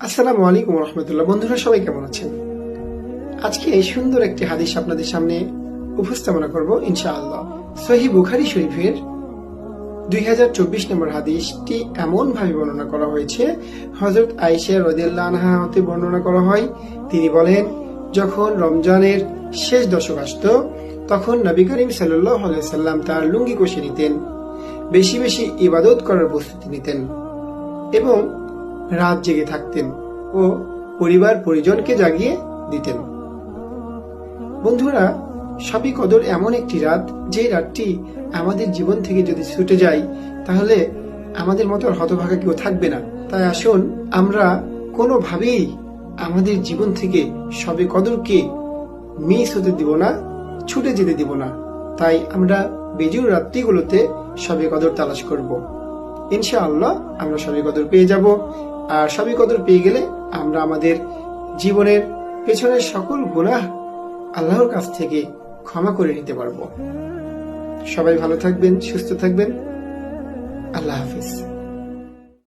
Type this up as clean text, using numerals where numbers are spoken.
আসসালামু আলাইকুম রহমতুল্লাহ। বন্ধুরা সবাই কেমন আছেন? আজকে এই সুন্দর একটি হাদিস আপনাদের সামনে উপস্থাপনা করব ইনশাআল্লাহ। সহিহ বুখারী শরীফের 2024 নম্বর হাদিসটি এমন ভাবে বর্ণনা করা হয়েছে, হযরত আয়েশা রাদিয়াল্লাহু আনহা হতে বর্ণনা করা হয়। তিনি বলেন, যখন রমজানের শেষ দশক আসত তখন নবী করিম সাল্লাল্লাহু আলাইহি সাল্লাম তার লুঙ্গি কষে নিতেন, বেশি বেশি ইবাদত করার প্রস্তুতি নিতেন এবং রাত জেগে থাকতেন ও পরিবার পরিজনকে জাগিয়ে দিতেন। বন্ধুরা, শবে কদর এমন একটি রাত, যে রাতটি আমাদের জীবন থেকে যদি ছুটে যায় তাহলে আমাদের মতো হতভাগা কেউ থাকবে না। তাই আসুন আমরা কোনোভাবেই আমাদের জীবন থেকে শবে কদরকে মিস হতে দিব না, ছুটে যেতে দিব না। তাই আমরা বেজুর রাত্রিগুলোতে শবে কদর তালাশ করব। ইনশাআল্লাহ আমরা শবে কদর পেয়ে যাব। আর শবে কদর পেয়ে গেলে আমরা আমাদের জীবনের পেছনের সকল গুনাহ আল্লাহর কাছ থেকে ক্ষমা করে নিতে পারবো। সবাই ভালো থাকবেন, সুস্থ থাকবেন। আল্লাহ হাফেজ।